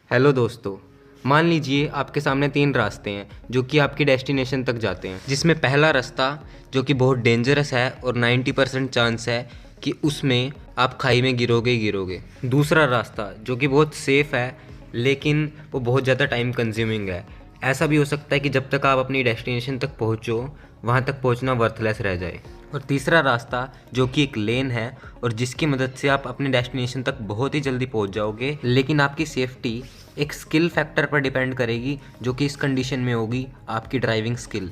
Hello दोस्तों। मान लीजिए आपके सामने तीन रास्ते हैं जो कि आपकी डेस्टिनेशन तक जाते हैं, जिसमें पहला रास्ता जो कि बहुत डेंजरस है और 90% चांस है कि उसमें आप खाई में गिरोगे ही गिरोगे। दूसरा रास्ता जो कि बहुत सेफ़ है लेकिन वो बहुत ज़्यादा टाइम कंज्यूमिंग है। ऐसा भी हो सकता है कि जब तक आप अपनी डेस्टिनेशन तक पहुँचो वहाँ तक पहुँचना वर्थलेस रह जाए। और तीसरा रास्ता जो कि एक लेन है और जिसकी मदद से आप अपने डेस्टिनेशन तक बहुत ही जल्दी पहुंच जाओगे, लेकिन आपकी सेफ्टी एक स्किल फैक्टर पर डिपेंड करेगी जो कि इस कंडीशन में होगी आपकी ड्राइविंग स्किल।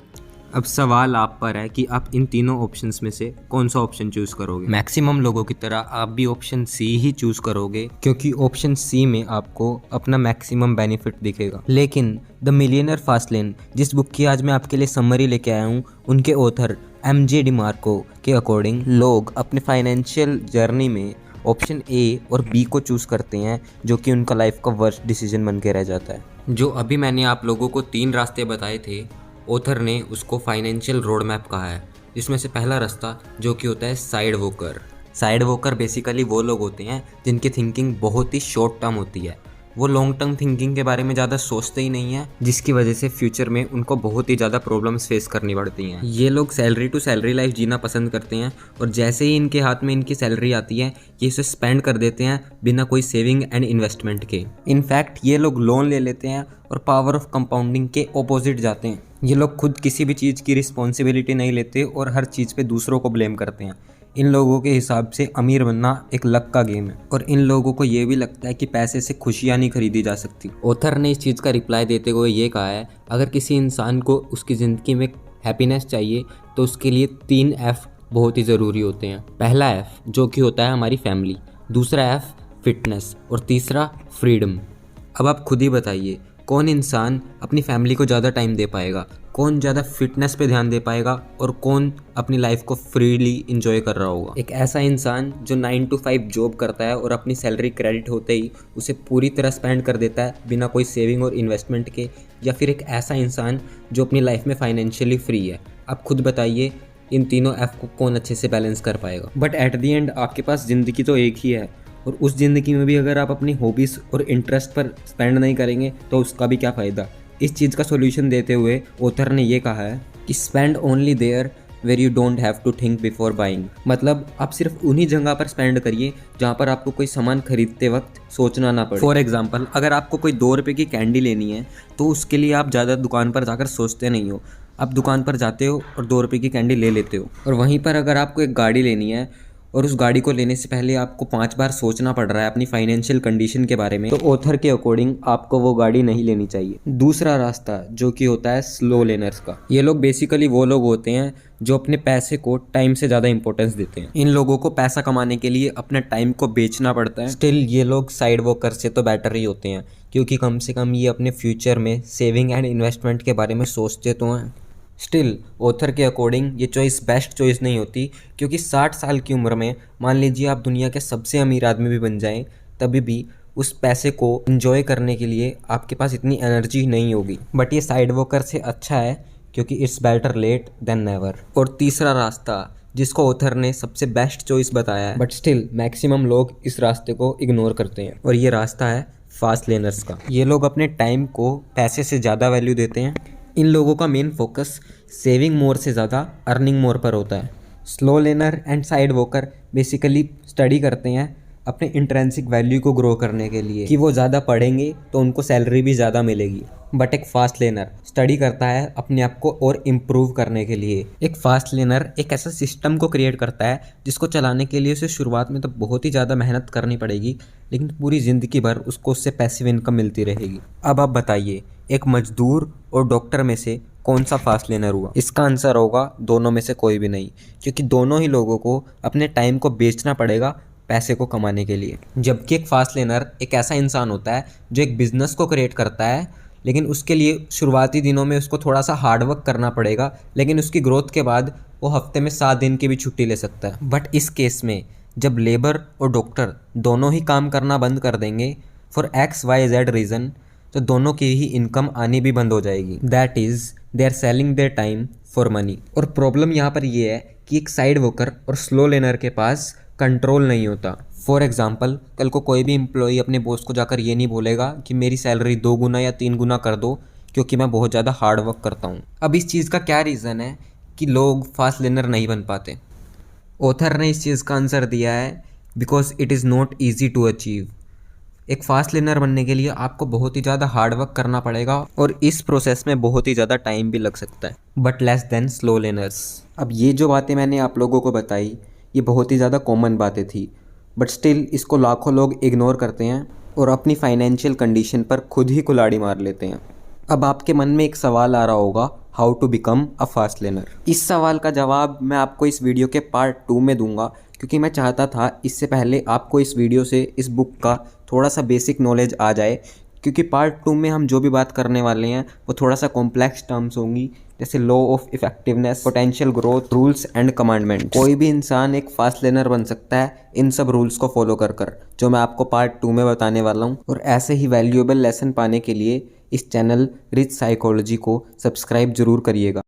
अब सवाल आप पर है कि आप इन तीनों ऑप्शंस में से कौन सा ऑप्शन चूज करोगे। मैक्सिमम लोगों की तरह आप भी ऑप्शन सी ही चूज करोगे क्योंकि ऑप्शन सी में आपको अपना मैक्सिमम बेनिफिट दिखेगा। लेकिन द मिलियनर फास्ट लेन, जिस बुक की आज मैं आपके लिए समरी लेके आया हूँ, उनके ऑथर एमजे डिमार्को के अकॉर्डिंग लोग अपने फाइनेंशियल जर्नी में ऑप्शन ए और बी को चूज करते हैं जो कि उनका लाइफ का वर्स्ट डिसीजन बन के रह जाता है। जो अभी मैंने आप लोगों को तीन रास्ते बताए थे, ऑथर ने उसको फाइनेंशियल रोड मैप कहा है, जिसमें से पहला रास्ता जो कि होता है side walker. Side walker basically वो लोग होते हैं जिनकी थिंकिंग बहुत ही शॉर्ट टर्म होती है। वो लॉन्ग टर्म थिंकिंग के बारे में ज़्यादा सोचते ही नहीं है, जिसकी वजह से फ्यूचर में उनको बहुत ही ज़्यादा प्रॉब्लम्स फेस करनी पड़ती हैं। ये लोग सैलरी टू सैलरी लाइफ जीना पसंद करते हैं और जैसे ही इनके हाथ में इनकी सैलरी आती है ये इसे स्पेंड कर देते हैं बिना कोई सेविंग एंड इन्वेस्टमेंट के। इनफैक्ट ये लोग लोन ले लेते हैं और पावर ऑफ कंपाउंडिंग के ऑपोजिट जाते हैं। ये लोग खुद किसी भी चीज़ की रिस्पॉन्सिबिलिटी नहीं लेते और हर चीज़ पे दूसरों को ब्लेम करते हैं। इन लोगों के हिसाब से अमीर बनना एक लक का गेम है और इन लोगों को ये भी लगता है कि पैसे से खुशियाँ नहीं खरीदी जा सकती। ऑथर ने इस चीज़ का रिप्लाई देते हुए ये कहा है, अगर किसी इंसान को उसकी ज़िंदगी में हैप्पीनेस चाहिए तो उसके लिए 3 F बहुत ही ज़रूरी होते हैं। पहला F जो कि होता है हमारी फैमिली, दूसरा F फिटनेस और तीसरा फ्रीडम। अब आप खुद ही बताइए कौन इंसान अपनी फैमिली को ज़्यादा टाइम दे पाएगा, कौन ज़्यादा फिटनेस पे ध्यान दे पाएगा और कौन अपनी लाइफ को फ्रीली इंजॉय कर रहा होगा। एक ऐसा इंसान जो 9 to 5 जॉब करता है और अपनी सैलरी क्रेडिट होते ही उसे पूरी तरह स्पेंड कर देता है बिना कोई सेविंग और इन्वेस्टमेंट के, या फिर एक ऐसा इंसान जो अपनी लाइफ में फाइनेंशियली फ्री है। आप खुद बताइए इन तीनों F को कौन अच्छे से बैलेंस कर पाएगा। बट एट दी एंड आपके पास ज़िंदगी तो एक ही है और उस ज़िंदगी में भी अगर आप अपनी हॉबीज़ और इंटरेस्ट पर स्पेंड नहीं करेंगे तो उसका भी क्या फ़ायदा। इस चीज़ का सॉल्यूशन देते हुए ऑथर ने ये कहा है कि spend only there where you don't have to think before buying. मतलब आप सिर्फ उन्हीं जगह पर स्पेंड करिए जहाँ पर आपको कोई सामान खरीदते वक्त सोचना ना पड़े। फॉर एग्जाम्पल, अगर आपको कोई 2 रुपये की कैंडी लेनी है तो उसके लिए आप ज़्यादा दुकान पर जाकर सोचते नहीं हो, आप दुकान पर जाते हो और 2 रुपये की कैंडी ले लेते हो। और वहीं पर अगर आपको एक गाड़ी लेनी है और उस गाड़ी को लेने से पहले आपको 5 बार सोचना पड़ रहा है अपनी फाइनेंशियल कंडीशन के बारे में, तो ऑथर के अकॉर्डिंग आपको वो गाड़ी नहीं लेनी चाहिए। दूसरा रास्ता जो कि होता है स्लो लेनर्स का। ये लोग बेसिकली वो लोग होते हैं जो अपने पैसे को टाइम से ज़्यादा इंपॉर्टेंस देते हैं। इन लोगों को पैसा कमाने के लिए अपने टाइम को बेचना पड़ता है। स्टिल ये लोग साइड वॉकर से तो बेटर ही होते हैं क्योंकि कम से कम ये अपने फ्यूचर में सेविंग एंड इन्वेस्टमेंट के बारे में सोचते तो हैं। स्टिल ऑथर के अकॉर्डिंग ये चॉइस बेस्ट चॉइस नहीं होती क्योंकि 60 साल की उम्र में मान लीजिए आप दुनिया के सबसे अमीर आदमी भी बन जाएं, तभी भी उस पैसे को एंजॉय करने के लिए आपके पास इतनी एनर्जी नहीं होगी। बट ये साइड वॉकर से अच्छा है क्योंकि it's better late than never. और तीसरा रास्ता जिसको ऑथर ने सबसे बेस्ट चॉइस बताया है, बट स्टिल मैक्सिमम लोग इस रास्ते को इग्नोर करते हैं, और ये रास्ता है फास्ट लेनर्स का। ये लोग अपने टाइम को पैसे से ज़्यादा वैल्यू देते हैं। इन लोगों का मेन फोकस सेविंग मोर से ज़्यादा अर्निंग मोर पर होता है। Slow learner and side walker basically study करते हैं अपने इंट्रेंसिक वैल्यू को ग्रो करने के लिए कि वो ज़्यादा पढ़ेंगे तो उनको सैलरी भी ज़्यादा मिलेगी। बट एक फास्ट लेनर स्टडी करता है अपने आप को और इम्प्रूव करने के लिए। एक फास्ट लेनर एक ऐसा सिस्टम को क्रिएट करता है जिसको चलाने के लिए उसे शुरुआत में तो बहुत ही ज़्यादा मेहनत करनी पड़ेगी, लेकिन पूरी ज़िंदगी भर उसको उससे पैसिव इनकम मिलती रहेगी। अब आप बताइए एक मजदूर और डॉक्टर में से कौन सा फास्ट लेनर हुआ? इसका आंसर होगा दोनों में से कोई भी नहीं, क्योंकि दोनों ही लोगों को अपने टाइम को बेचना पड़ेगा पैसे को कमाने के लिए। जबकि एक फास्ट लेनर एक ऐसा इंसान होता है जो एक बिजनेस को क्रिएट करता है, लेकिन उसके लिए शुरुआती दिनों में उसको थोड़ा सा हार्डवर्क करना पड़ेगा, लेकिन उसकी ग्रोथ के बाद वो हफ्ते में 7 दिन की भी छुट्टी ले सकता है। बट इस केस में जब लेबर और डॉक्टर दोनों ही काम करना बंद कर देंगे फॉर XYZ रीज़न, तो दोनों की ही इनकम आनी भी बंद हो जाएगी। That is they are selling their time for money. और प्रॉब्लम यहाँ पर ये है कि एक साइड वॉकर और स्लो लेनर के पास कंट्रोल नहीं होता। फॉर एग्ज़ाम्पल, कल को कोई भी एम्प्लॉई अपने बॉस को जाकर ये नहीं बोलेगा कि मेरी सैलरी 2 गुना या 3 गुना कर दो क्योंकि मैं बहुत ज़्यादा हार्ड वर्क करता हूँ। अब इस चीज़ का क्या रीज़न है कि लोग फास्ट लर्नर नहीं बन पाते? ऑथर ने इस चीज़ का आंसर दिया है because it is not easy to achieve. एक फास्ट लर्नर बनने के लिए आपको बहुत ही ज़्यादा हार्ड वर्क करना पड़ेगा और इस प्रोसेस में बहुत ही ज़्यादा टाइम भी लग सकता है, but less than slow learners. अब ये जो बातें मैंने आप लोगों को बताई ये बहुत ही ज़्यादा कॉमन बातें थी, बट स्टिल इसको लाखों लोग इग्नोर करते हैं और अपनी फाइनेंशियल कंडीशन पर खुद ही कुल्हाड़ी मार लेते हैं। अब आपके मन में एक सवाल आ रहा होगा, how to become a fast learner. इस सवाल का जवाब मैं आपको इस वीडियो के पार्ट 2 में दूंगा, क्योंकि मैं चाहता था इससे पहले आपको इस वीडियो से इस बुक का थोड़ा सा बेसिक नॉलेज आ जाए, क्योंकि पार्ट 2 में हम जो भी बात करने वाले हैं वो थोड़ा सा कॉम्प्लेक्स टर्म्स होंगी, जैसे law of effectiveness, potential growth, rules and commandment. कोई भी इंसान एक फास्ट लर्नर बन सकता है इन सब रूल्स को फॉलो कर जो मैं आपको पार्ट 2 में बताने वाला हूँ। और ऐसे ही वैल्यूएबल लेसन पाने के लिए इस चैनल रिच साइकोलॉजी को सब्सक्राइब जरूर करिएगा।